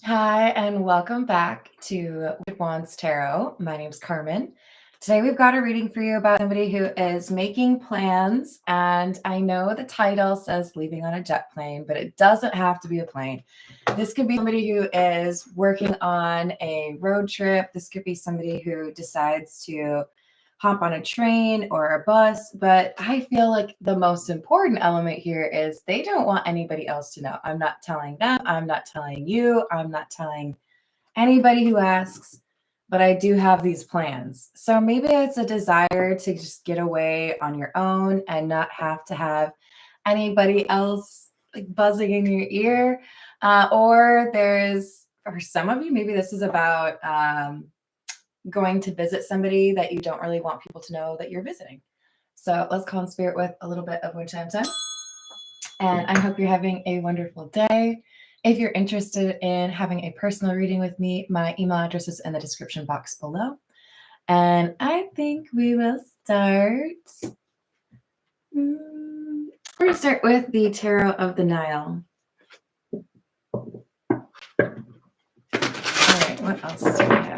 Hi, and welcome back to Wands Tarot. My name's Carmen. Today we've got a reading for you about somebody who is making plans, and I know the title says leaving on a jet plane, but it doesn't have to be a plane. This could be somebody who is working on a road trip. This could be somebody who decides to hop on a train or a bus, but I feel like the most important element here is they don't want anybody else to know. I'm not telling them, I'm not telling you, I'm not telling anybody who asks, but I do have these plans. So maybe it's a desire to just get away on your own and not have to have anybody else like buzzing in your ear. Or there's, for some of you, maybe this is about going to visit somebody that you don't really want people to know that you're visiting. So let's call in spirit with a little bit of wind chime time. And I hope you're having a wonderful day. If you're interested in having a personal reading with me, my email address is in the description box below. And I think we will start. We're going to start with the Tarot of the Nile. All right, what else do we have?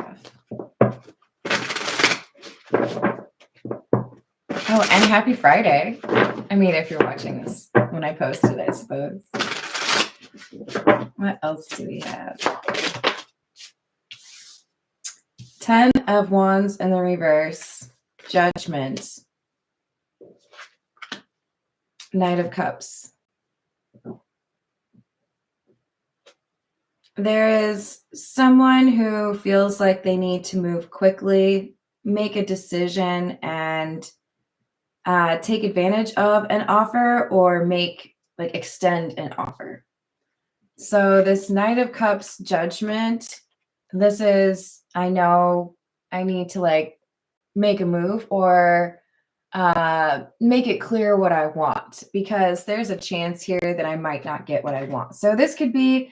Oh, and happy Friday. I mean, if you're watching this when I post it, I suppose. What else do we have? 10 of Wands in the reverse. Judgment. Knight of Cups. There is someone who feels like they need to move quickly, make a decision, and take advantage of an offer or extend an offer. So this Knight of Cups Judgment, this is, I know I need to make a move or make it clear what I want, because there's a chance here that I might not get what I want. So this could be,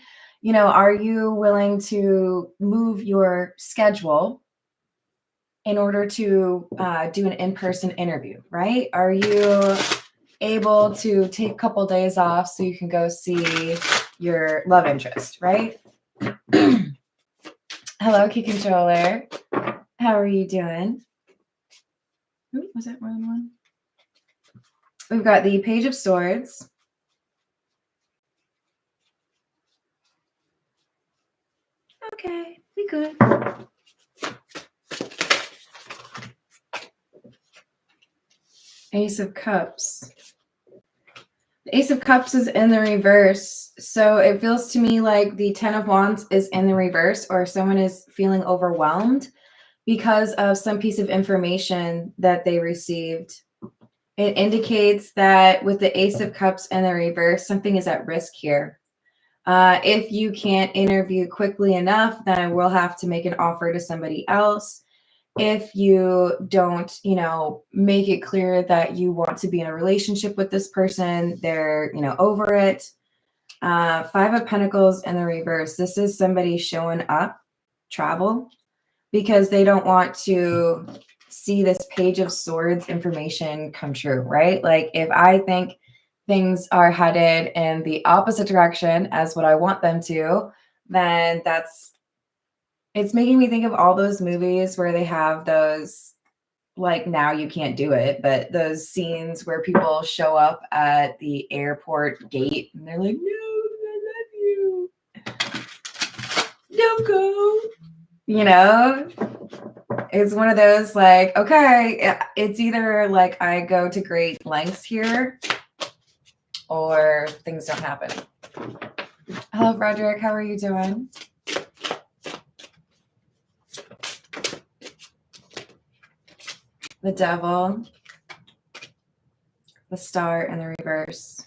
are you willing to move your schedule in order to do an in-person interview, right? Are you able to take a couple days off so you can go see your love interest, right? Hello, Key Controller. How are you doing? Ooh, was that wrong one? We've got the Page of Swords. Okay, we good. Ace of Cups. The Ace of Cups is in the reverse. So it feels to me like the 10 of Wands is in the reverse, or someone is feeling overwhelmed because of some piece of information that they received. It indicates that with the Ace of Cups in the reverse, something is at risk here. If you can't interview quickly enough, then I will have to make an offer to somebody else. If you don't, make it clear that you want to be in a relationship with this person, they're, over it. 5 of Pentacles in the reverse. This is somebody showing up, travel, because they don't want to see this Page of Swords information come true, right? Like if I think things are headed in the opposite direction as what I want them to, then it's making me think of all those movies where they have those, like Now You Can't Do It, but those scenes where people show up at the airport gate and they're like, no, I love you. Don't go. It's one of those like, okay, it's either like I go to great lengths here or things don't happen. Hello, Frederick. How are you doing? The Devil, the Star in the reverse.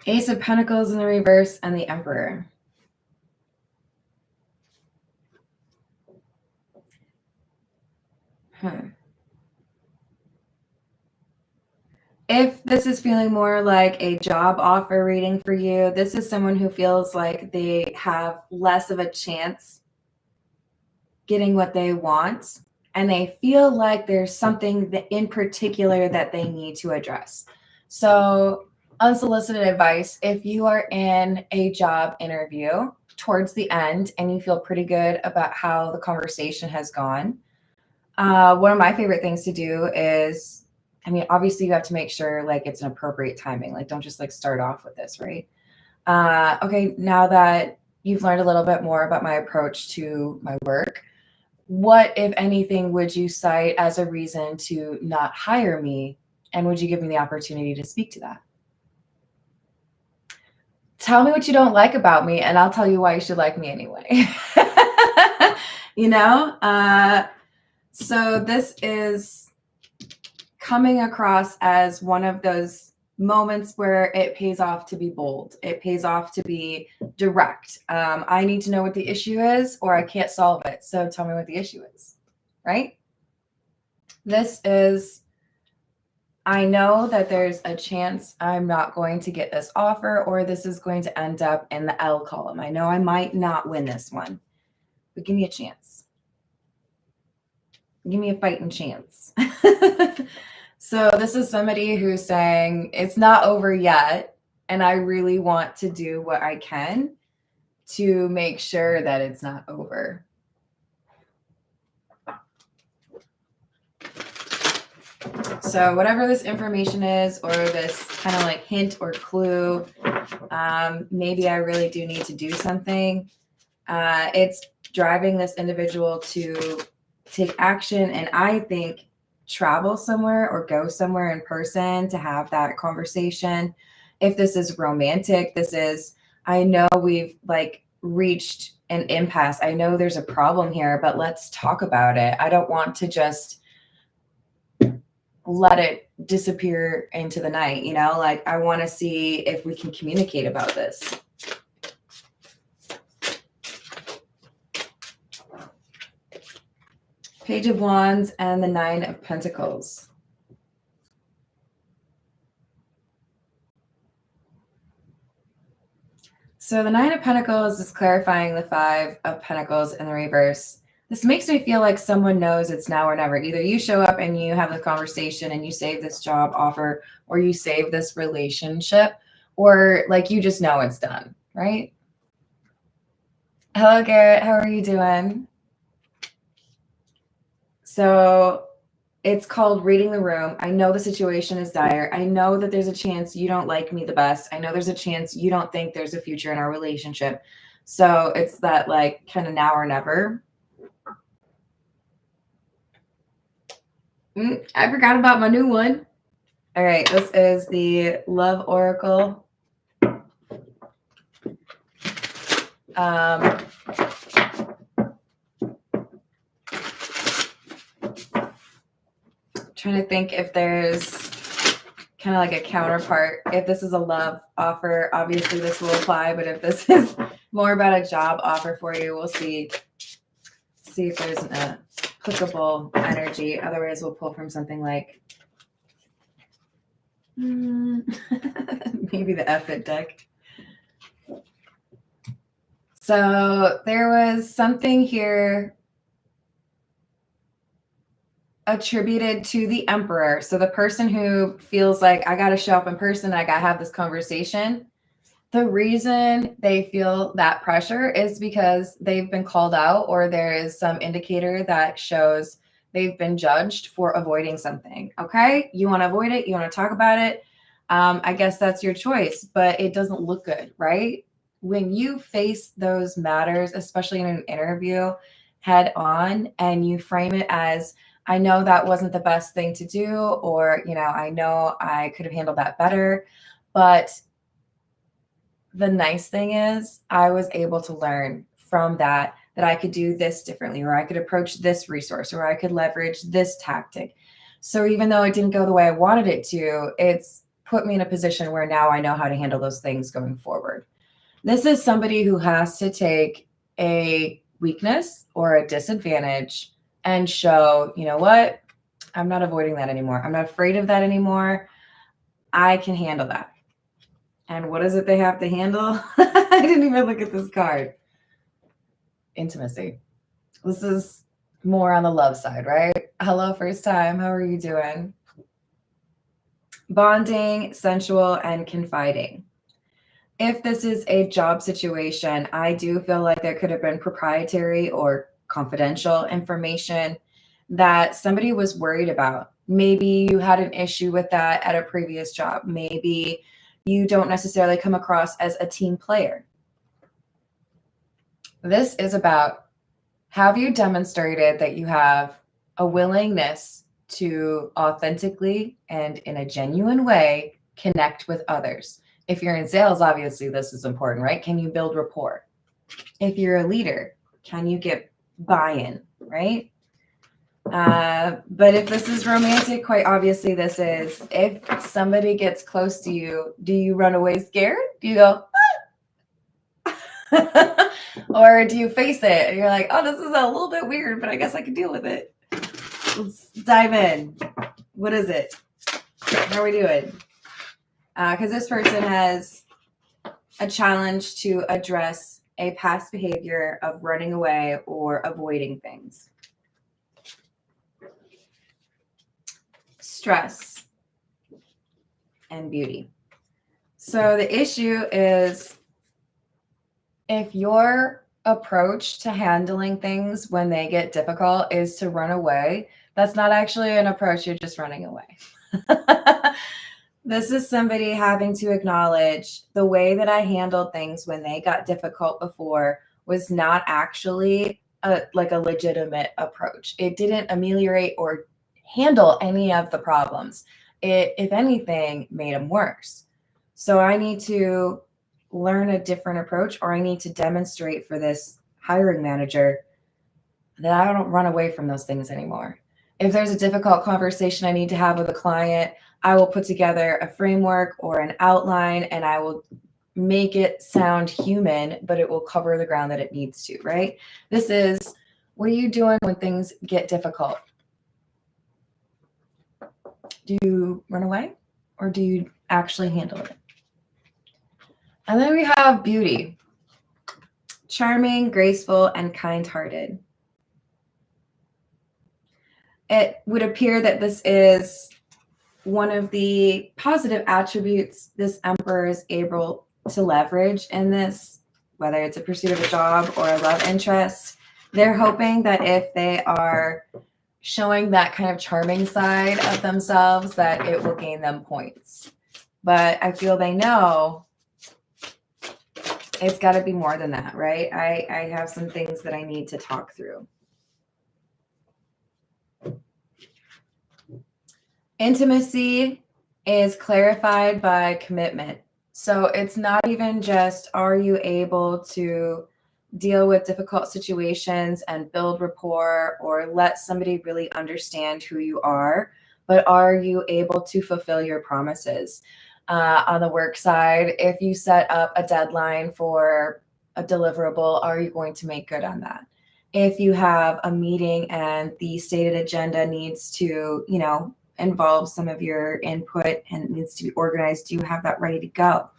Ace of Pentacles in the reverse and the Emperor. If this is feeling more like a job offer reading for you, this is someone who feels like they have less of a chance getting what they want, and they feel like there's something in particular that they need to address. So unsolicited advice, if you are in a job interview towards the end and you feel pretty good about how the conversation has gone, one of my favorite things to do is, I mean, obviously you have to make sure like it's an appropriate timing. Like don't just like start off with this, right? Okay, now that you've learned a little bit more about my approach to my work, what, if anything, would you cite as a reason to not hire me? And would you give me the opportunity to speak to that? Tell me what you don't like about me, and I'll tell you why you should like me anyway. You know? So this is coming across as one of those moments where it pays off to be bold. It pays off to be direct. I need to know what the issue is, or I can't solve it. So tell me what the issue is, right? This is, I know that there's a chance I'm not going to get this offer, or this is going to end up in the L column. I know I might not win this one, but give me a chance. Give me a fighting chance. So this is somebody who's saying it's not over yet, and I really want to do what I can to make sure that it's not over. So whatever this information is, or this kind of like hint or clue, maybe I really do need to do something. It's driving this individual to take action, and I think travel somewhere or go somewhere in person to have that conversation. If this is romantic, this is, I know we've like reached an impasse. I know there's a problem here, but let's talk about it. I don't want to just let it disappear into the night, you know, like I want to see if we can communicate about this. Page of Wands and the Nine of Pentacles. So the Nine of Pentacles is clarifying the Five of Pentacles in the reverse. This makes me feel like someone knows it's now or never. Either you show up and you have the conversation and you save this job offer, or you save this relationship, or like you just know it's done, right? Hello, Garrett. How are you doing? So it's called reading the room. I know the situation is dire. I know that there's a chance you don't like me the best. I know there's a chance you don't think there's a future in our relationship. So it's that like kind of now or never. I forgot about my new one. All right, this is the Love Oracle. Trying to think if there's kind of like a counterpart. If this is a love offer, obviously this will apply, but if this is more about a job offer for you, we'll see if there's an applicable energy. Otherwise, we'll pull from something like maybe the F-it deck. So there was something here attributed to the Emperor. So the person who feels like I got to show up in person, I got to have this conversation. The reason they feel that pressure is because they've been called out, or there is some indicator that shows they've been judged for avoiding something. Okay, you want to avoid it, you want to talk about it. I guess that's your choice, but it doesn't look good, right? When you face those matters, especially in an interview, head on, and you frame it as, I know that wasn't the best thing to do, or, you know, I know I could have handled that better, but the nice thing is I was able to learn from that I could do this differently, or I could approach this resource, or I could leverage this tactic. So even though it didn't go the way I wanted it to, it's put me in a position where now I know how to handle those things going forward. This is somebody who has to take a weakness or a disadvantage and show, you know what, I'm not avoiding that anymore. I'm not afraid of that anymore. I can handle that. And what is it they have to handle? I didn't even look at this card. Intimacy. This is more on the love side, right? Hello, first time. How are you doing? bonding, sensual, and confiding. If this is a job situation, I do feel like there could have been proprietary or confidential information that somebody was worried about. Maybe you had an issue with that at a previous job. Maybe you don't necessarily come across as a team player. This is about, have you demonstrated that you have a willingness to authentically and in a genuine way connect with others? If you're in sales, obviously this is important, right? Can you build rapport? If you're a leader, can you get buy-in, right? But if this is romantic, quite obviously this is. If somebody gets close to you, do you run away scared? Do you go, ah? Or do you face it and you're like, oh, this is a little bit weird, but I guess I can deal with it. Let's dive in. What is it? How are we doing? Because this person has a challenge to address a past behavior of running away or avoiding things. Stress and beauty. So the issue is, if your approach to handling things when they get difficult is to run away, that's not actually an approach, you're just running away. This is somebody having to acknowledge the way that I handled things when they got difficult before was not actually a legitimate approach. It didn't ameliorate or handle any of the problems. It, if anything, made them worse. So I need to learn a different approach, or I need to demonstrate for this hiring manager that I don't run away from those things anymore. If there's a difficult conversation I need to have with a client, I will put together a framework or an outline, and I will make it sound human, but it will cover the ground that it needs to, right? This is, what are you doing when things get difficult? Do you run away, or do you actually handle it? And then we have beauty. Charming, graceful, and kind-hearted. It would appear that this is one of the positive attributes this emperor is able to leverage in this, whether it's a pursuit of a job or a love interest. They're hoping that if they are showing that kind of charming side of themselves, that it will gain them points. But I feel they know it's got to be more than that, right? I have some things that I need to talk through. Intimacy is clarified by commitment. So it's not even just, are you able to deal with difficult situations and build rapport or let somebody really understand who you are, but are you able to fulfill your promises? On the work side, if you set up a deadline for a deliverable, are you going to make good on that? If you have a meeting and the stated agenda needs to, involve some of your input and it needs to be organized, do you have that ready to go?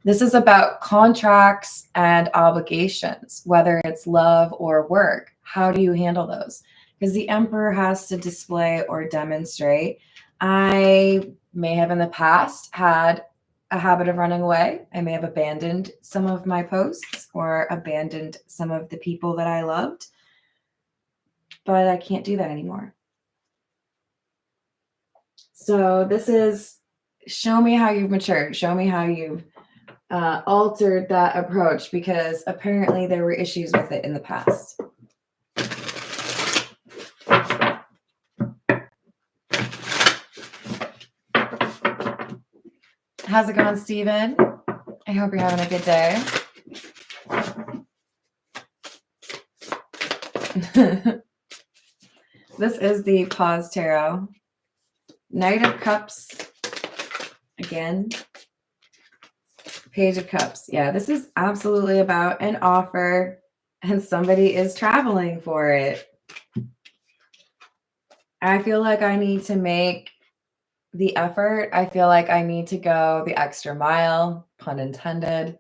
This is about contracts and obligations, whether it's love or work. How do you handle those? Because the emperor has to display or demonstrate. I may have in the past had a habit of running away. I may have abandoned some of my posts or abandoned some of the people that I loved, but I can't do that anymore. So this is, show me how you've matured. Show me how you've altered that approach, because apparently there were issues with it in the past. How's it going, Steven? I hope you're having a good day. This is the Pause Tarot. Knight of Cups. Again. Page of Cups. Yeah, this is absolutely about an offer and somebody is traveling for it. I feel like I need to make the effort. I feel like I need to go the extra mile, pun intended,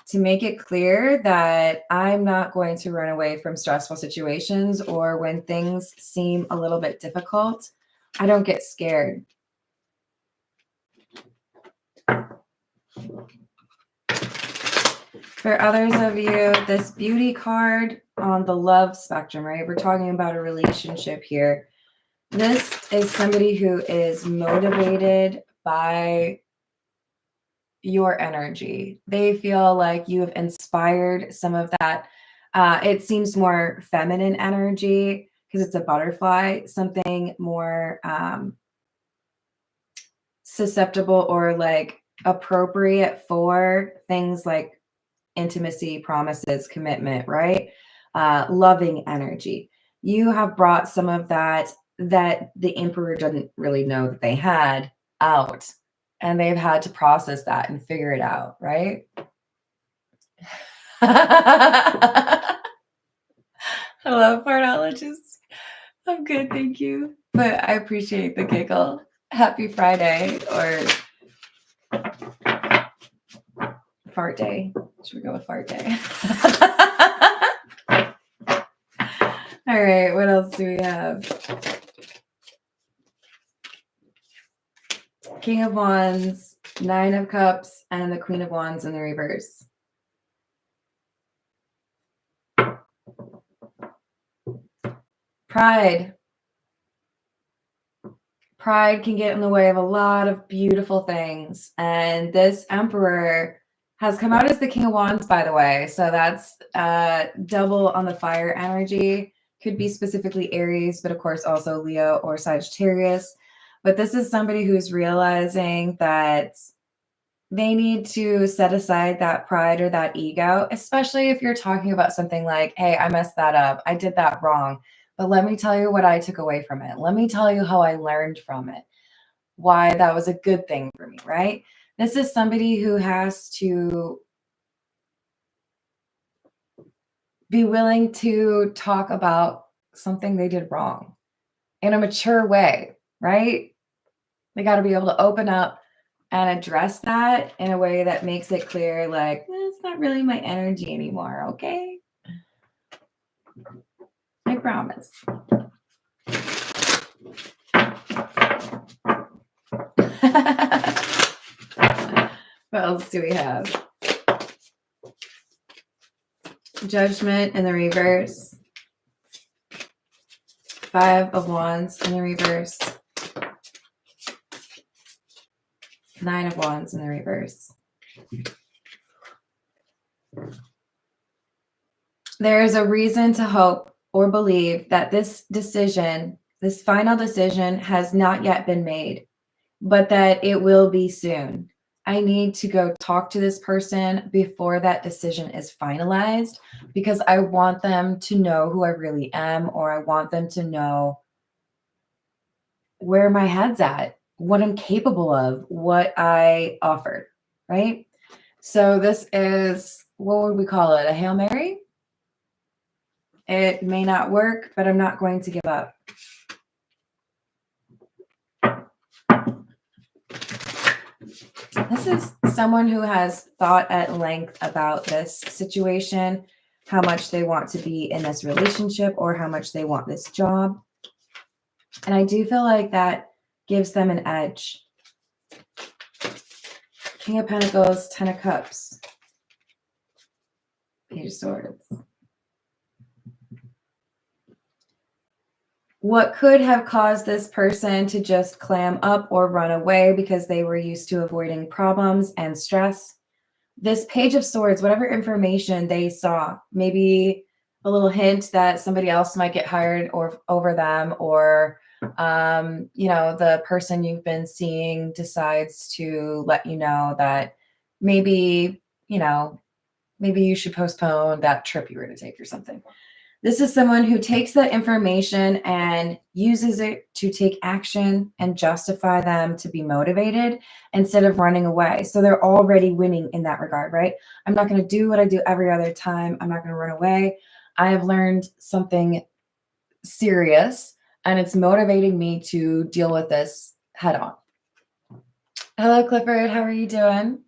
to make it clear that I'm not going to run away from stressful situations, or when things seem a little bit difficult, I don't get scared. For others of you, this beauty card on the love spectrum, right? We're talking about a relationship here. This is somebody who is motivated by your energy. They feel like you have inspired some of that. It seems more feminine energy because it's a butterfly, something more susceptible or like appropriate for things like intimacy, promises, commitment, right? Loving energy. You have brought some of that the emperor didn't really know that they had out, and they've had to process that and figure it out, right? Hello, partologists. I'm good, thank you. But I appreciate the giggle. Happy Friday or fart day. Should we go with fart day? All right, what else do we have? King of Wands, Nine of Cups, and the Queen of Wands in the reverse. Pride. Pride can get in the way of a lot of beautiful things. And this Emperor has come out as the King of Wands, by the way. So that's double on the fire energy. Could be specifically Aries, but of course also Leo or Sagittarius. But this is somebody who's realizing that they need to set aside that pride or that ego, especially if you're talking about something like, hey, I messed that up. I did that wrong. But let me tell you what I took away from it. Let me tell you how I learned from it, why that was a good thing for me, right? This is somebody who has to be willing to talk about something they did wrong in a mature way, right? They got to be able to open up and address that in a way that makes it clear, like, it's not really my energy anymore, okay? I promise. What else do we have? Judgment in the reverse. Five of Wands in the reverse. Nine of Wands in the reverse. There is a reason to hope or believe that this decision, this final decision, has not yet been made, but that it will be soon. I need to go talk to this person before that decision is finalized because I want them to know who I really am, or I want them to know where my head's at, what I'm capable of, what I offer, right? So this is, what would we call it? A Hail Mary? It may not work, but I'm not going to give up. This is someone who has thought at length about this situation, how much they want to be in this relationship or how much they want this job. And I do feel like that gives them an edge. King of Pentacles, Ten of Cups, Page of Swords. What could have caused this person to just clam up or run away because they were used to avoiding problems and stress? This Page of Swords, whatever information they saw, maybe a little hint that somebody else might get hired or over them, or the person you've been seeing decides to let you know that maybe you should postpone that trip you were to take or something. This is someone who takes that information and uses it to take action and justify them to be motivated instead of running away. So they're already winning in that regard, right? I'm not going to do what I do every other time. I'm not going to run away. I have learned something serious, and it's motivating me to deal with this head on. Hello, Clifford. How are you doing?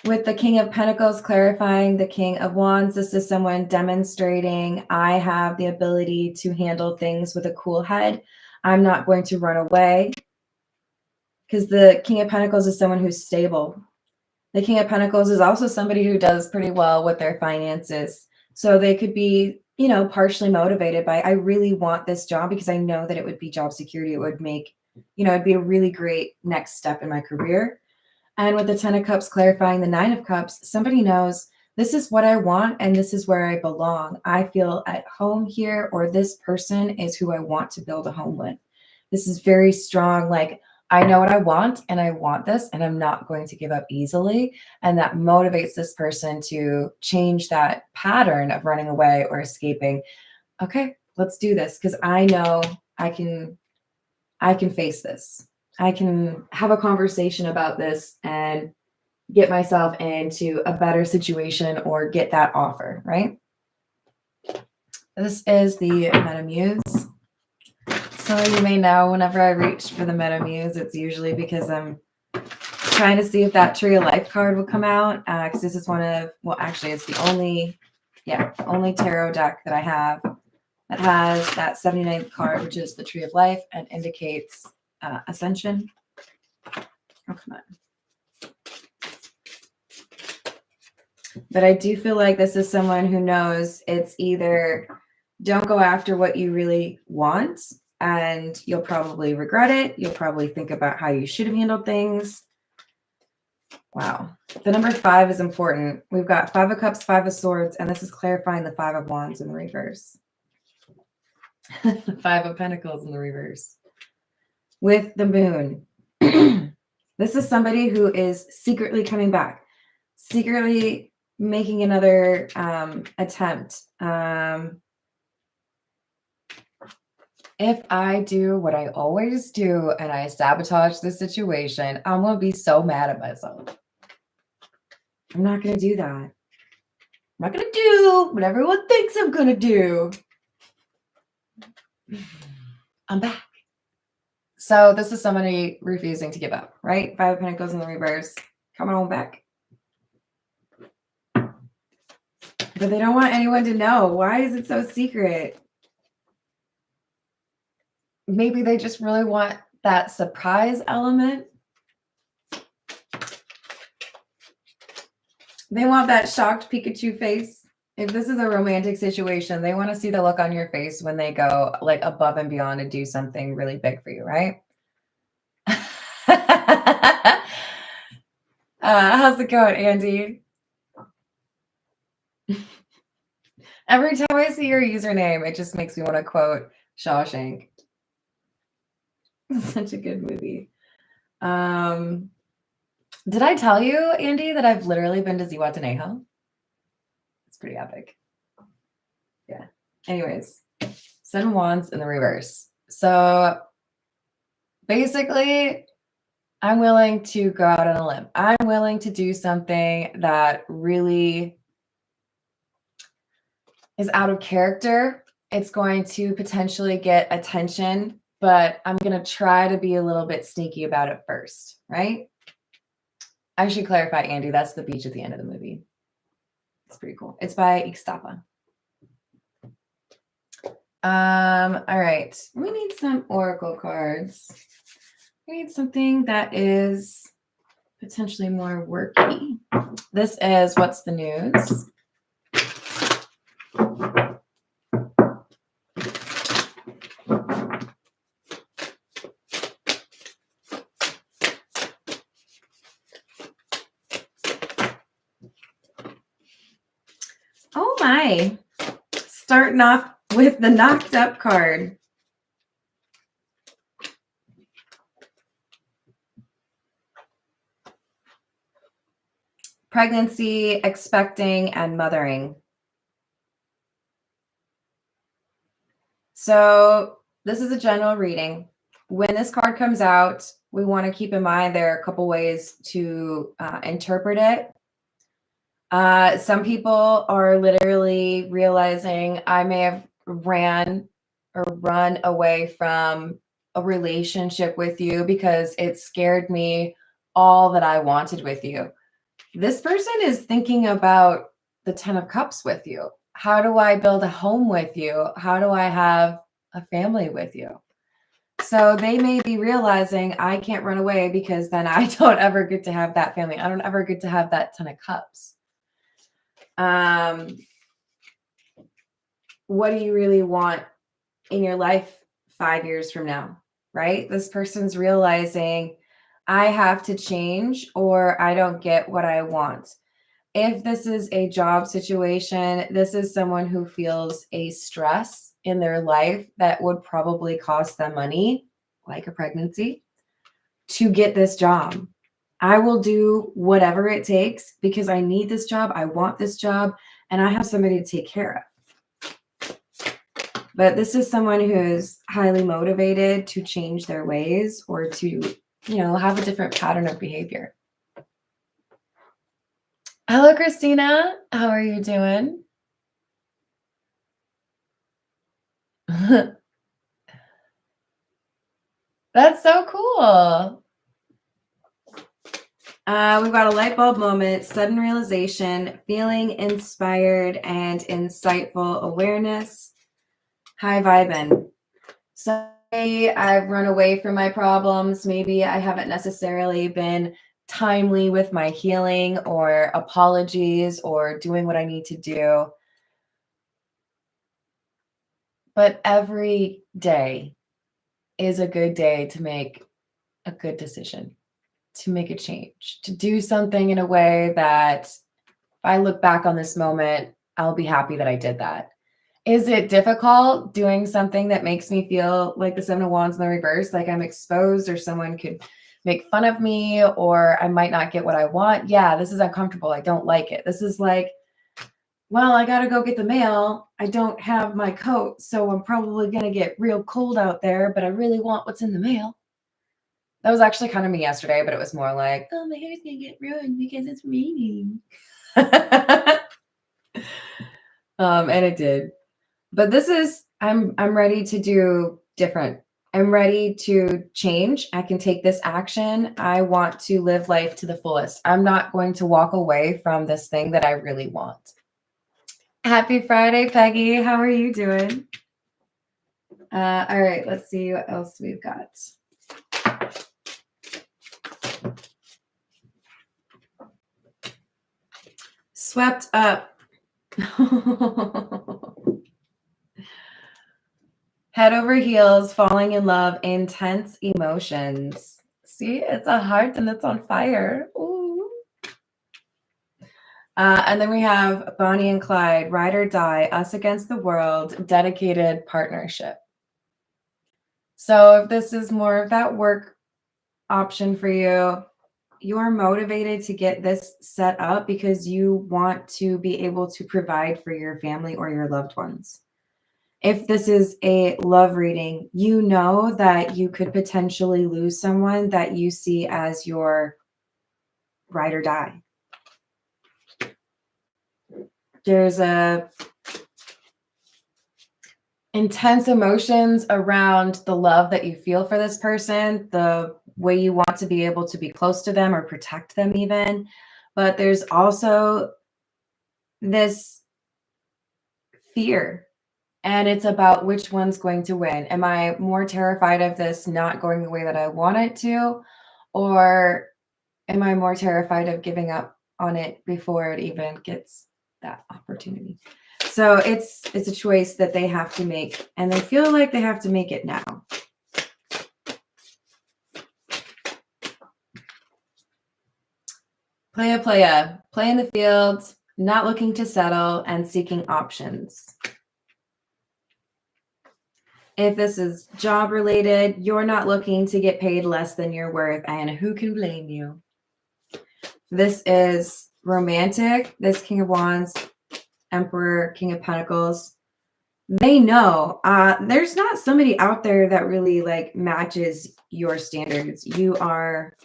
With the King of Pentacles clarifying the King of Wands, this is someone demonstrating I have the ability to handle things with a cool head. I'm not going to run away. because the King of Pentacles is someone who's stable. The King of Pentacles is also somebody who does pretty well with their finances. So they could be, you know, partially motivated by, I really want this job because I know that it would be job security. It would make, you know, it'd be a really great next step in my career. And with the 10 of Cups clarifying the 9 of Cups, somebody knows this is what I want and this is where I belong. I feel at home here, or this person is who I want to build a home with. This is very strong. Like, I know what I want and I want this and I'm not going to give up easily. And that motivates this person to change that pattern of running away or escaping. Okay, let's do this because I know I can face this. I can have a conversation about this and get myself into a better situation or get that offer, right? This is the Metamuse. So you may know whenever I reach for the Metamuse, it's usually because I'm trying to see if that Tree of Life card will come out. Because this is one of, well, actually it's the only tarot deck that I have that has that 79th card, which is the Tree of Life and indicates ascension. Oh, come on. But I do feel like this is someone who knows it's either don't go after what you really want and you'll probably regret it. You'll probably think about how you should have handled things. Wow. The number 5 is important. We've got 5 of Cups, 5 of Swords, and this is clarifying the 5 of Wands in the reverse. The 5 of Pentacles in the reverse. With the Moon. This is somebody who is secretly coming back. Secretly making another attempt. If I do what I always do and I sabotage the situation, I'm going to be so mad at myself. I'm not going to do that. I'm not going to do what everyone thinks I'm going to do. I'm back. So this is somebody refusing to give up, right? 5 of Pentacles in the reverse. Coming on back. But they don't want anyone to know. Why is it so secret? Maybe they just really want that surprise element. They want that shocked Pikachu face. If this is a romantic situation, they want to see the look on your face when they go like above and beyond to do something really big for you, right? How's it going, Andy? Every time I see your username, it just makes me want to quote Shawshank. Such a good movie. Did I tell you, Andy, that I've literally been to Zihuatanejo? It's pretty epic. Yeah. Anyways, 7 Wands in the reverse. So basically, I'm willing to go out on a limb. I'm willing to do something that really is out of character. It's going to potentially get attention, but I'm going to try to be a little bit sneaky about it first, right? I should clarify, Andy, that's the beach at the end of the movie. It's pretty cool. It's by Ixtapa. All right. We need some oracle cards. We need something that is potentially more worky. This is What's the News? Oh my. Starting off with the knocked up card. Pregnancy, expecting, and mothering. So this is a general reading. When this card comes out, we want to keep in mind there are a couple ways to interpret it. Some people are literally realizing I may have run away from a relationship with you because it scared me all that I wanted with you. This person is thinking about the 10 of Cups with you. How do I build a home with you? How do I have a family with you? So they may be realizing I can't run away because then I don't ever get to have that family. I don't ever get to have that 10 of cups. What do you really want in your life 5 years from now, right? This person's realizing I have to change or I don't get what I want. If this is a job situation, this is someone who feels a stress in their life that would probably cost them money, like a pregnancy, to get this job. I will do whatever it takes because I need this job. I want this job and I have somebody to take care of. But this is someone who's highly motivated to change their ways or to, have a different pattern of behavior. Hello, Christina. How are you doing? That's so cool. We've got a light bulb moment, sudden realization, feeling inspired and insightful awareness. High vibing. So I've run away from my problems. Maybe I haven't necessarily been timely with my healing or apologies or doing what I need to do. But every day is a good day to make a good decision, to make a change, to do something in a way that if I look back on this moment, I'll be happy that I did that. Is it difficult doing something that makes me feel like the Seven of Wands in the reverse, like I'm exposed or someone could make fun of me or I might not get what I want? Yeah, this is uncomfortable. I don't like it. This is like, well, I got to go get the mail. I don't have my coat, so I'm probably going to get real cold out there, but I really want what's in the mail. That was actually kind of me yesterday, but it was more like, oh, my hair's going to get ruined because it's raining. And it did. But this is, I'm ready to do different. I'm ready to change. I can take this action. I want to live life to the fullest. I'm not going to walk away from this thing that I really want. Happy Friday, Peggy. How are you doing? All right, let's see what else we've got. Swept up. Head over heels, falling in love, intense emotions. See, it's a heart and it's on fire. Ooh. And then we have Bonnie and Clyde, ride or die, us against the world, dedicated partnership. So if this is more of that work option for you, you are motivated to get this set up because you want to be able to provide for your family or your loved ones. If this is a love reading, you know that you could potentially lose someone that you see as your ride or die. There's intense emotions around the love that you feel for this person, the way you want to be able to be close to them or protect them even. But there's also this fear. And it's about which one's going to win. Am I more terrified of this not going the way that I want it to? Or am I more terrified of giving up on it before it even gets that opportunity? So it's a choice that they have to make, and they feel like they have to make it now. Play in the field, not looking to settle and seeking options. If this is job related, you're not looking to get paid less than you're worth, and who can blame you? This is romantic. This King of Wands, Emperor, King of Pentacles. They know there's not somebody out there that really like matches your standards. You are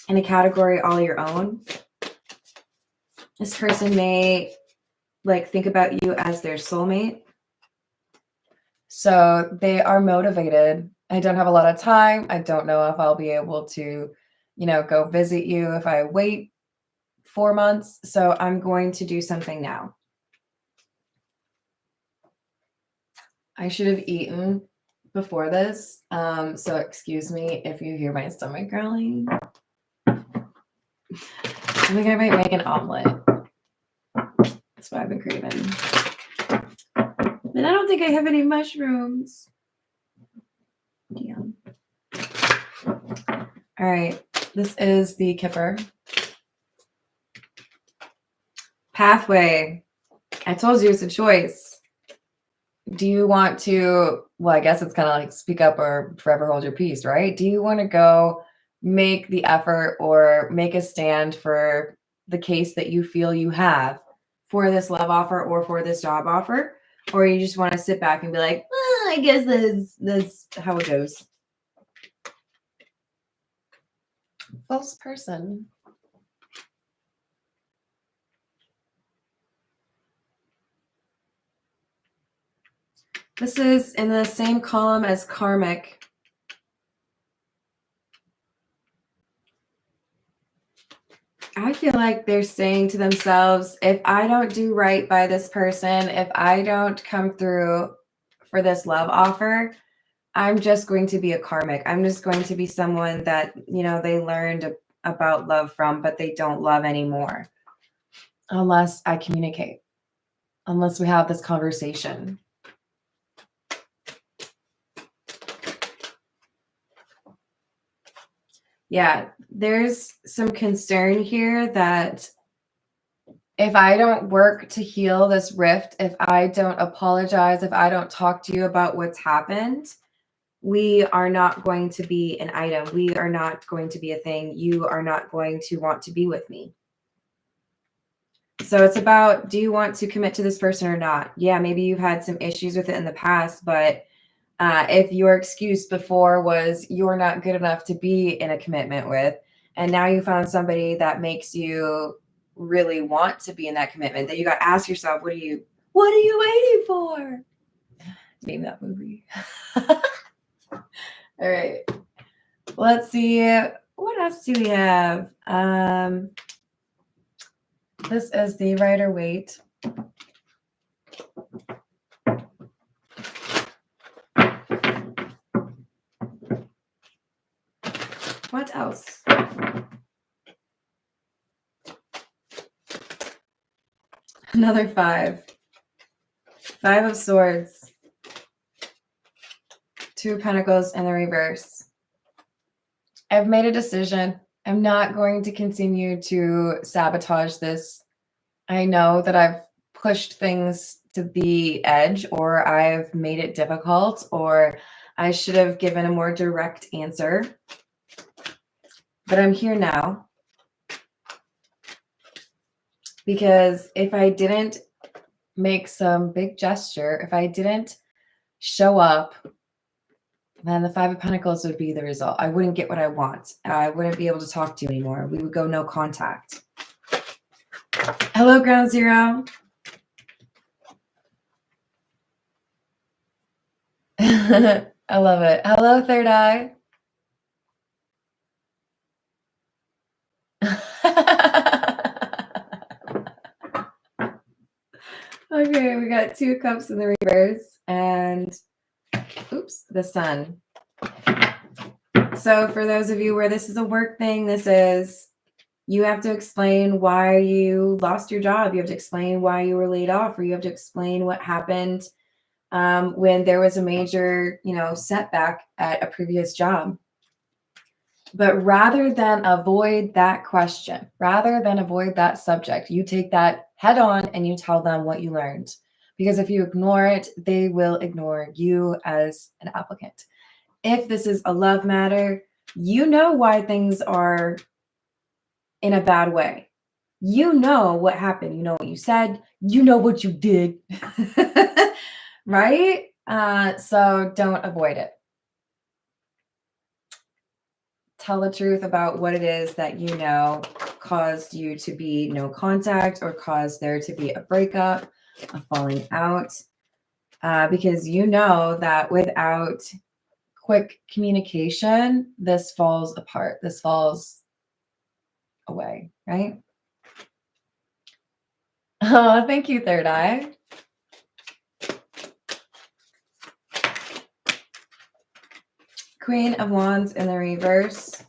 in a category all your own. This person may like think about you as their soulmate. So they are motivated. I don't have a lot of time. I don't know if I'll be able to, go visit you if I wait 4 months. So I'm going to do something now. I should have eaten before this. So excuse me if you hear my stomach growling. I think I might make an omelet. That's what I've been craving. And I don't think I have any mushrooms. Damn. All right. This is the Kipper. Pathway. I told you it's a choice. Do you want to, well, I guess it's kind of like speak up or forever hold your peace, right? Do you want to go make the effort or make a stand for the case that you feel you have for this love offer or for this job offer? Or you just want to sit back and be like, I guess that's how it goes. False person. This is in the same column as karmic. I feel like they're saying to themselves, if I don't do right by this person, if I don't come through for this love offer, I'm just going to be a karmic. I'm just going to be someone that, you know, they learned about love from, but they don't love anymore. Unless I communicate, unless we have this conversation. Yeah, there's some concern here that if I don't work to heal this rift, if I don't apologize, if I don't talk to you about what's happened, we are not going to be an item. We are not going to be a thing. You are not going to want to be with me. So it's about, do you want to commit to this person or not? Yeah, maybe you've had some issues with it in the past, but if your excuse before was you're not good enough to be in a commitment with, and now you found somebody that makes you really want to be in that commitment, then you got to ask yourself, what are you waiting for? Name that movie. All right. Let's see. What else do we have? This is the Rider-Waite. What else? Another 5. 5 of Swords. 2 of Pentacles in the reverse. I've made a decision. I'm not going to continue to sabotage this. I know that I've pushed things to the edge, or I've made it difficult, or I should have given a more direct answer. But I'm here now. Because if I didn't make some big gesture, if I didn't show up, then the 5 of Pentacles would be the result. I wouldn't get what I want. I wouldn't be able to talk to you anymore. We would go no contact. Hello, Ground Zero. I love it. Hello, Third Eye. Okay, we got 2 cups in the reverse and oops, the Sun. So for those of you where this is a work thing, this is, you have to explain why you lost your job. You have to explain why you were laid off, or you have to explain what happened when there was a major, setback at a previous job. But rather than avoid that question, rather than avoid that subject, you take that head on and you tell them what you learned. Because if you ignore it, they will ignore you as an applicant. If this is a love matter, you know why things are in a bad way. You know what happened. You know what you said. You know what you did. Right? So don't avoid it. Tell the truth about what it is that you know caused you to be no contact or caused there to be a breakup, a falling out, because you know that without quick communication, this falls apart. This falls away, right? Oh, thank you, Third Eye. Queen of Wands in the reverse.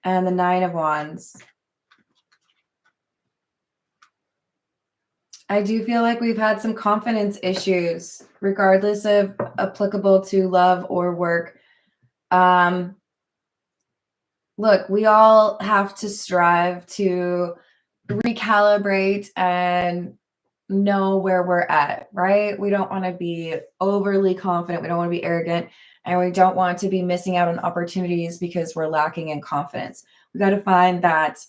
And the Nine of Wands. I do feel like we've had some confidence issues, regardless of applicable to love or work. Look, we all have to strive to recalibrate and know where we're at, right? We don't want to be overly confident. We don't want to be arrogant. And we don't want to be missing out on opportunities because we're lacking in confidence. We got to find that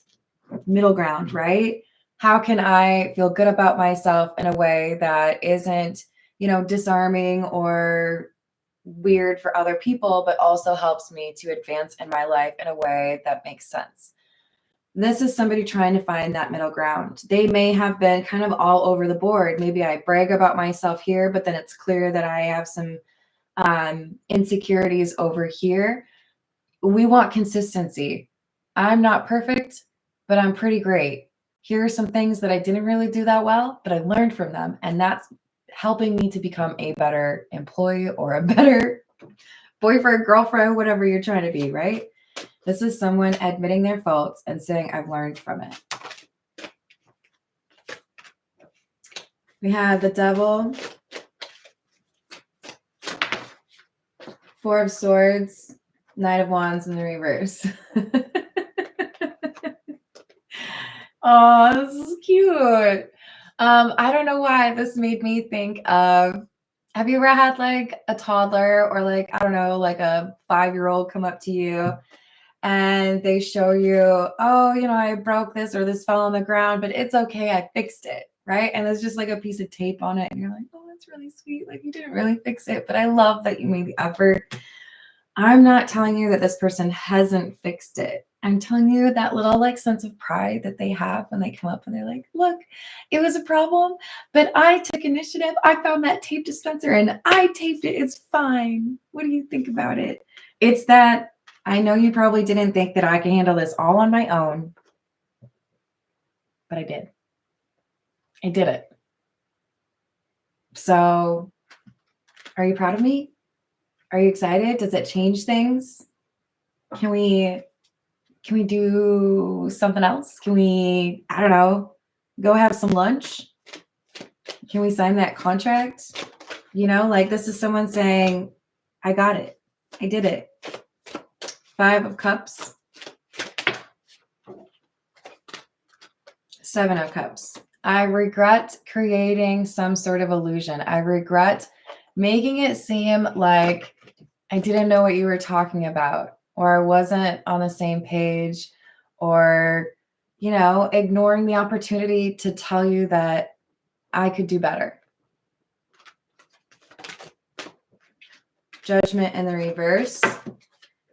middle ground, right? How can I feel good about myself in a way that isn't, disarming or weird for other people, but also helps me to advance in my life in a way that makes sense? This is somebody trying to find that middle ground. They may have been kind of all over the board. Maybe I brag about myself here, but then it's clear that I have some insecurities over here. We want consistency. I'm not perfect, but I'm pretty great. Here are some things that I didn't really do that well, but I learned from them. And that's helping me to become a better employee or a better boyfriend, girlfriend, whatever you're trying to be, right? This is someone admitting their faults and saying, I've learned from it. We have the Devil, Four of Swords, Knight of Wands in the reverse. Oh, this is cute. I don't know why this made me think of, have you ever had like a toddler or like, I don't know, like a 5-year-old come up to you and they show you, oh, I broke this or this fell on the ground, but it's okay, I fixed it, right? And there's just like a piece of tape on it and you're like, oh, that's really sweet. Like you didn't really fix it, but I love that you made the effort. I'm not telling you that this person hasn't fixed it. I'm telling you that little like sense of pride that they have when they come up and they're like, look, it was a problem, but I took initiative. I found that tape dispenser and I taped it. It's fine. What do you think about it? It's that I know you probably didn't think that I could handle this all on my own, but I did. I did it. So are you proud of me? Are you excited? Does it change things? Can we do something else? Can we, I don't know, go have some lunch? Can we sign that contract? Like this is someone saying, I got it. I did it. 5 of Cups. 7 of Cups. I regret creating some sort of illusion. I regret making it seem like I didn't know what you were talking about, or I wasn't on the same page, or, ignoring the opportunity to tell you that I could do better. Judgment in the reverse,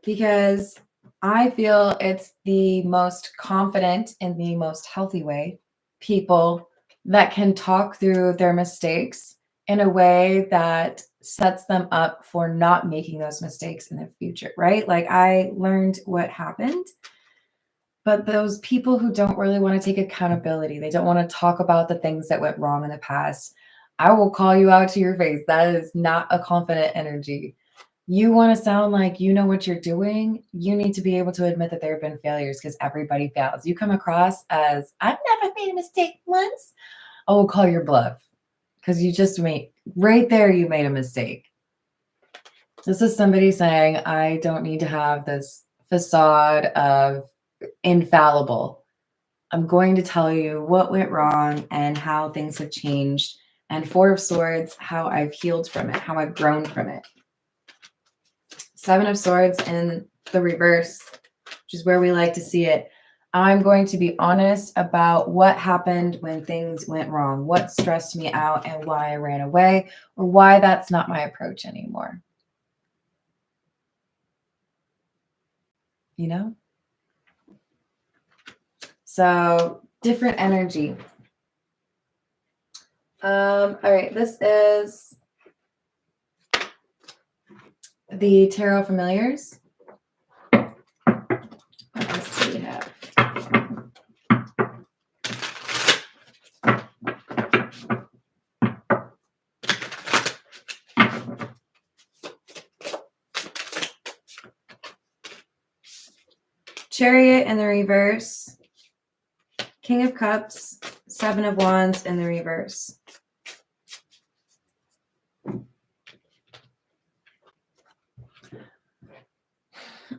because I feel it's the most confident in the most healthy way people that can talk through their mistakes in a way that sets them up for not making those mistakes in the future, right? Like I learned what happened, but those people who don't really want to take accountability, they don't want to talk about the things that went wrong in the past. I will call you out to your face. That is not a confident energy. You want to sound like you know what you're doing. You need to be able to admit that there have been failures because everybody fails. You come across as, I've never made a mistake once. I will call your bluff because you just made, right there, you made a mistake. This is somebody saying, I don't need to have this facade of infallible. I'm going to tell you what went wrong and how things have changed. And 4 of Swords, how I've healed from it, how I've grown from it. 7 of Swords in the reverse, which is where we like to see it. I'm going to be honest about what happened when things went wrong, what stressed me out and why I ran away, or why that's not my approach anymore. So different energy. All right, this is the Tarot Familiars. Let's see what we have. Chariot in the reverse. King of Cups, Seven of Wands in the reverse.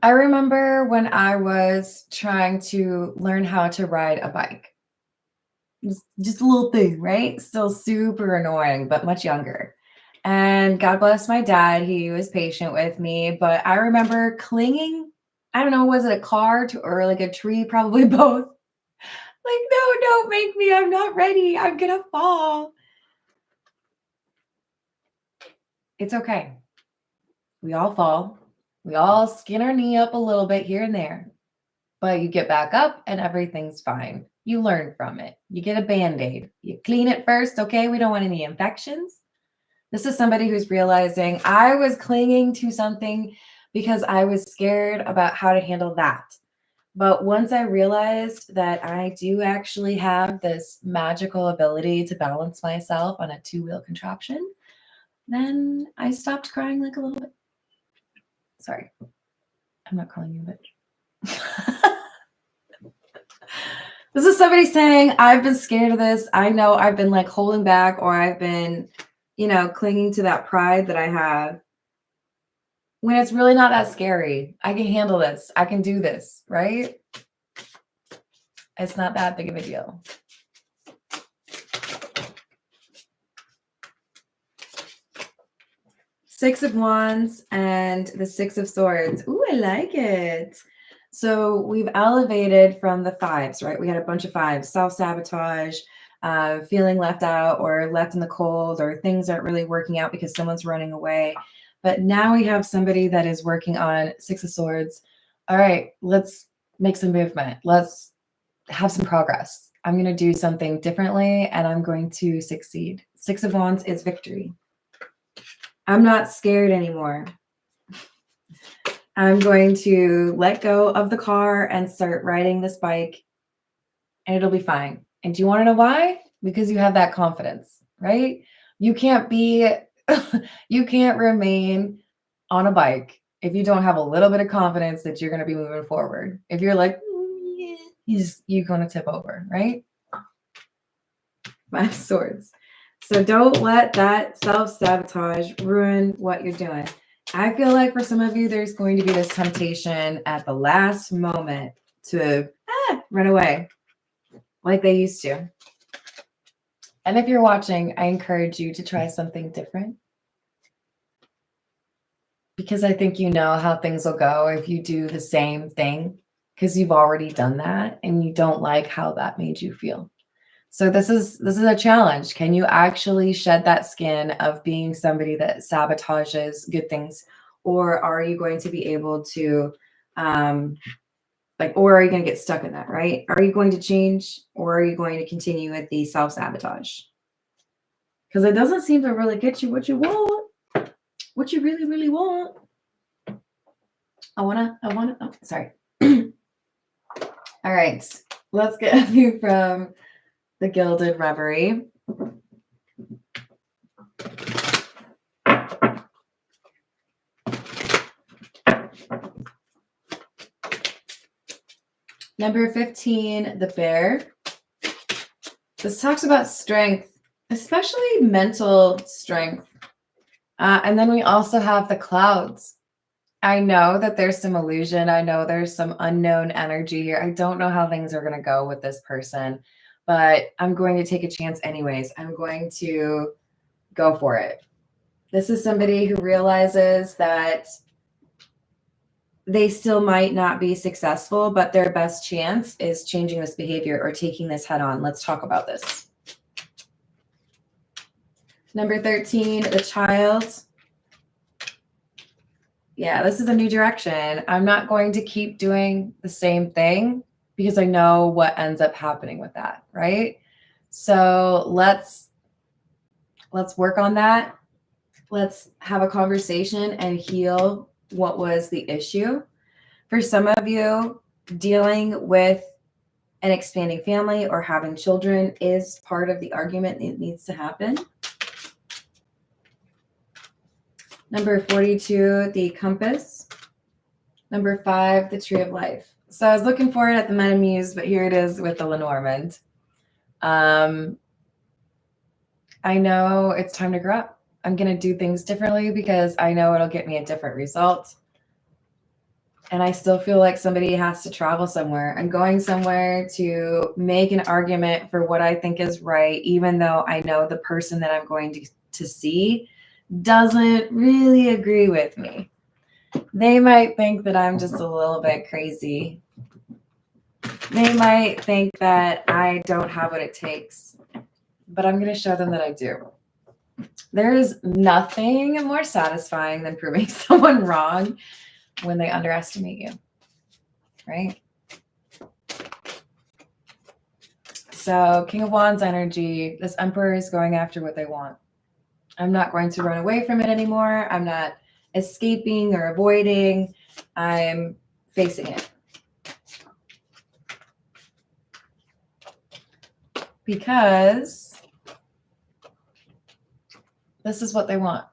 I remember when I was trying to learn how to ride a bike. Just a little thing, right? Still super annoying, but much younger. And God bless my dad. He was patient with me, but I remember clinging. I don't know, was it a car or like a tree? Probably both. Like, no, don't make me. I'm not ready. I'm going to fall. It's okay. We all fall. We all skin our knee up a little bit here and there, but you get back up and everything's fine. You learn from it. You get a Band-Aid. You clean it first, okay? We don't want any infections. This is somebody who's realizing I was clinging to something because I was scared about how to handle that. But once I realized that I do actually have this magical ability to balance myself on a two-wheel contraption, then I stopped crying like a little bit. Sorry, I'm not calling you a bitch. This is somebody saying, I've been scared of this. I know I've been like holding back, or I've been, clinging to that pride that I have, when it's really not that scary. I can handle this. I can do this, right? It's not that big of a deal. Six of Wands and the Six of Swords. Ooh, I like it. So we've elevated from the fives, right? We had a bunch of fives: self-sabotage, feeling left out or left in the cold, or things aren't really working out because someone's running away. But now we have somebody that is working on Six of Swords. All right, let's make some movement. Let's have some progress. I'm going to do something differently and I'm going to succeed. Six of Wands is victory. I'm not scared anymore. I'm going to let go of the car and start riding this bike, and it'll be fine. And do you want to know why? Because you have that confidence, right? You can't remain on a bike if you don't have a little bit of confidence that you're going to be moving forward. If you're like, you're going to tip over, right? Five of Swords. So don't let that self-sabotage ruin what you're doing. I feel like for some of you, there's going to be this temptation at the last moment to run away like they used to. And if you're watching, I encourage you to try something different, because I think you know how things will go if you do the same thing, because you've already done that and you don't like how that made you feel. So this is a challenge. Can you actually shed that skin of being somebody that sabotages good things? Or are you going to be able to, or are you going to get stuck in that, right? Are you going to change, or are you going to continue with the self-sabotage? Because it doesn't seem to really get you what you want, what you really, really want. Sorry. All right, let's get a view from the Gilded Reverie. Number 15, the Bear. This talks about strength, especially mental strength. And then we also have the Clouds. I know that there's some illusion. I know there's some unknown energy here. I don't know how things are going to go with this person, but I'm going to take a chance anyways. I'm going to go for it. This is somebody who realizes that they still might not be successful, but their best chance is changing this behavior or taking this head on. Let's talk about this. Number 13, the Child. Yeah, this is a new direction. I'm not going to keep doing the same thing because I know what ends up happening with that, right? So let's work on that. Let's have a conversation and heal what was the issue. For some of you, dealing with an expanding family or having children is part of the argument that needs to happen. Number 42, the Compass. Number 5, the Tree of Life. So I was looking for it at the Metamuse, but here it is with the Lenormand. I know it's time to grow up. I'm going to do things differently because I know it'll get me a different result. And I still feel like somebody has to travel somewhere. I'm going somewhere to make an argument for what I think is right, even though I know the person that I'm going to see doesn't really agree with me. They might think that I'm just a little bit crazy. They might think that I don't have what it takes, but I'm going to show them that I do. There is nothing more satisfying than proving someone wrong when they underestimate you, right? So King of Wands energy, this Emperor is going after what they want. I'm not going to run away from it anymore. I'm not escaping or avoiding. I'm facing it. Because this is what they want.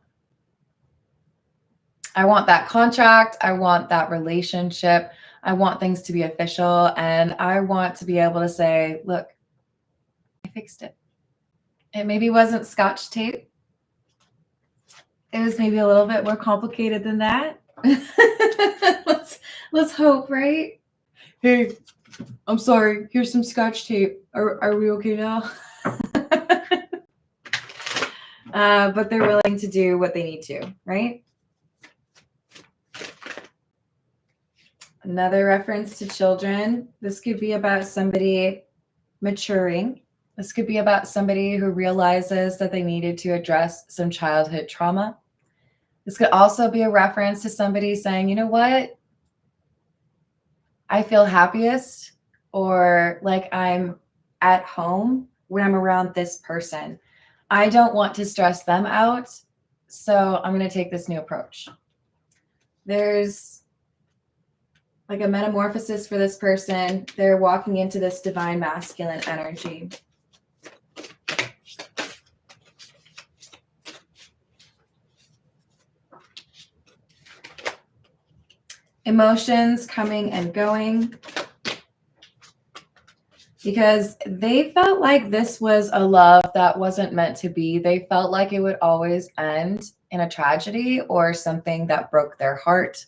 I want that contract. I want that relationship. I want things to be official. And I want to be able to say, look, I fixed it. It maybe wasn't Scotch tape. It was maybe a little bit more complicated than that. let's hope, right? Hey, I'm sorry. Here's some Scotch tape. Are we okay now? But they're willing to do what they need to, right? Another reference to children. This could be about somebody maturing. This could be about somebody who realizes that they needed to address some childhood trauma. This could also be a reference to somebody saying, you know what? I feel happiest or like I'm at home when I'm around this person. I don't want to stress them out, so I'm going to take this new approach. There's like a metamorphosis for this person. They're walking into this divine masculine energy. Emotions coming and going. Because they felt like this was a love that wasn't meant to be. They felt like it would always end in a tragedy or something that broke their heart,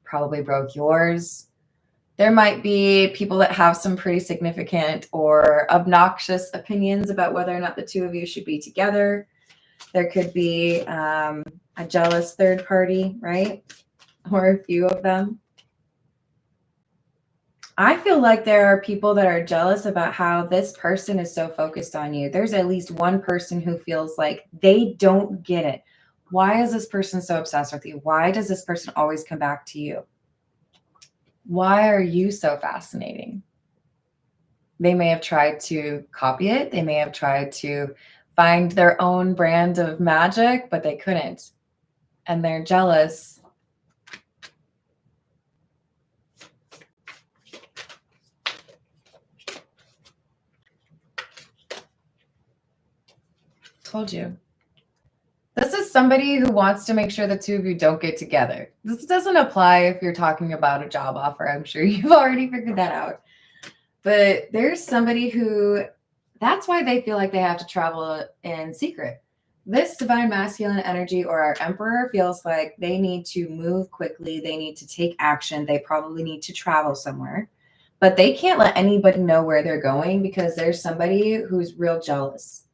probably broke yours. There might be people that have some pretty significant or obnoxious opinions about whether or not the two of you should be together. There could be a jealous third party, right? Or a few of them. I feel like there are people that are jealous about how this person is so focused on you. There's at least one person who feels like they don't get it. Why is this person so obsessed with you? Why does this person always come back to you? Why are you so fascinating? They may have tried to copy it. They may have tried to find their own brand of magic, but they couldn't. And they're jealous. Told you. This is somebody who wants to make sure the two of you don't get together. This doesn't apply if you're talking about a job offer. I'm sure you've already figured that out. But there's somebody who, that's why they feel like they have to travel in secret. This divine masculine energy or our emperor feels like they need to move quickly. They need to take action. They probably need to travel somewhere. But they can't let anybody know where they're going because there's somebody who's real jealous.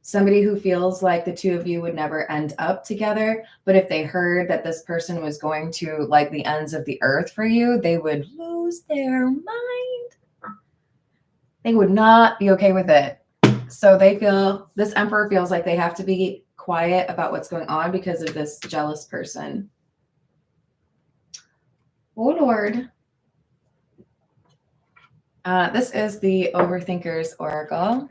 Somebody who feels like the two of you would never end up together. But if they heard that this person was going to like the ends of the earth for you, they would lose their mind. They would not be okay with it. So they feel, this emperor feels like they have to be quiet about what's going on because of this jealous person. Oh, Lord. This is the Overthinker's Oracle.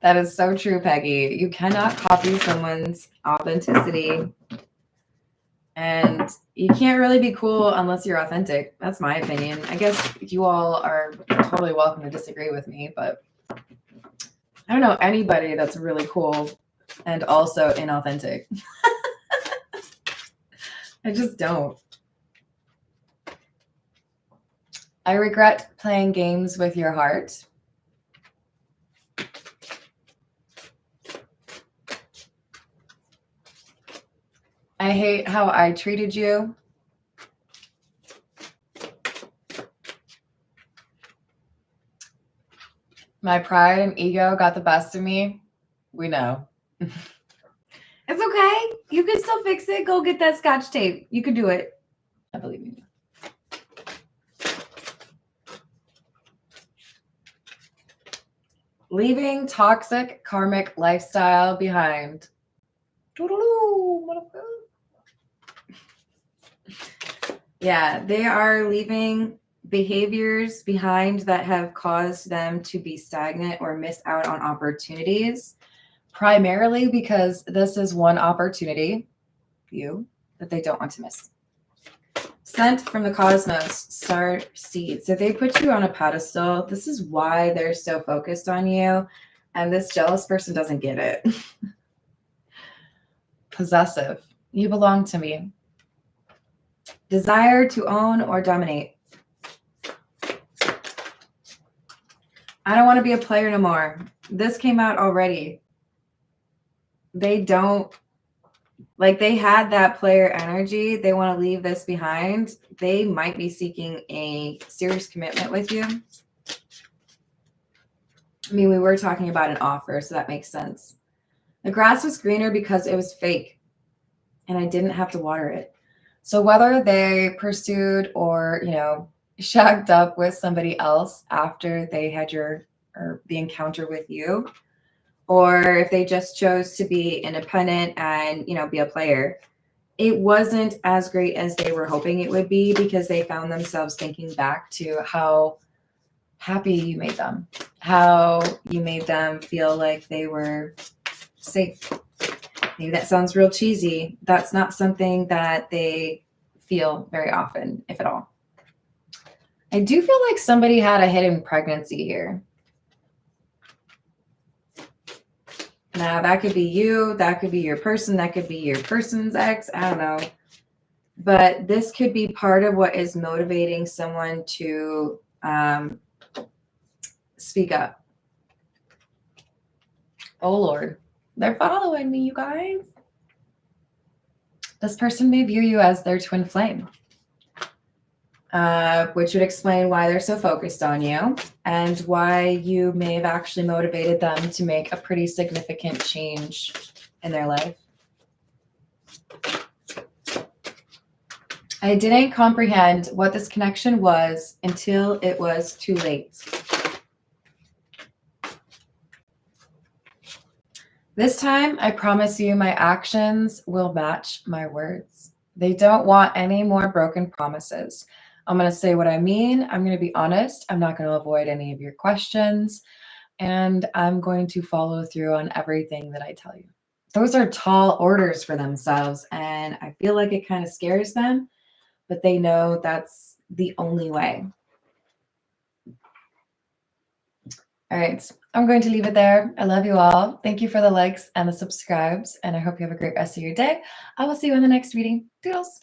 That is so true, Peggy. You cannot copy someone's authenticity. And you can't really be cool unless you're authentic. That's my opinion. I guess you all are totally welcome to disagree with me, but I don't know anybody that's really cool and also inauthentic. I just don't. I regret playing games with your heart. I hate how I treated you. My pride and ego got the best of me. We know. It's okay. You can still fix it. Go get that Scotch tape. You can do it. I believe in you. Leaving toxic karmic lifestyle behind. Yeah, they are leaving behaviors behind that have caused them to be stagnant or miss out on opportunities, primarily because this is one opportunity, that they don't want to miss. Sent from the cosmos, star seeds. So they put you on a pedestal. This is why they're so focused on you. And this jealous person doesn't get it. Possessive. You belong to me. Desire to own or dominate. I don't want to be a player no more. This came out already. They don't, like, they had that player energy. They want to leave this behind. They might be seeking a serious commitment with you. I mean, we were talking about an offer, so that makes sense. The grass was greener because it was fake and I didn't have to water it. So whether they pursued or, shacked up with somebody else after they had the encounter with you, or if they just chose to be independent and, be a player, it wasn't as great as they were hoping it would be, because they found themselves thinking back to how happy you made them, how you made them feel like they were safe. Maybe that sounds real cheesy. That's not something that they feel very often, if at all. I do feel like somebody had a hidden pregnancy here. Now, that could be you, that could be your person, that could be your person's ex, I don't know. But this could be part of what is motivating someone to speak up. Oh, Lord. They're following me, you guys. This person may view you as their twin flame, which would explain why they're so focused on you and why you may have actually motivated them to make a pretty significant change in their life. I didn't comprehend what this connection was until it was too late. This time, I promise you my actions will match my words. They don't want any more broken promises. I'm going to say what I mean. I'm going to be honest. I'm not going to avoid any of your questions. And I'm going to follow through on everything that I tell you. Those are tall orders for themselves. And I feel like it kind of scares them, but they know that's the only way. All right, I'm going to leave it there. I love you all. Thank you for the likes and the subscribes, and I hope you have a great rest of your day. I will see you in the next reading. Toodles.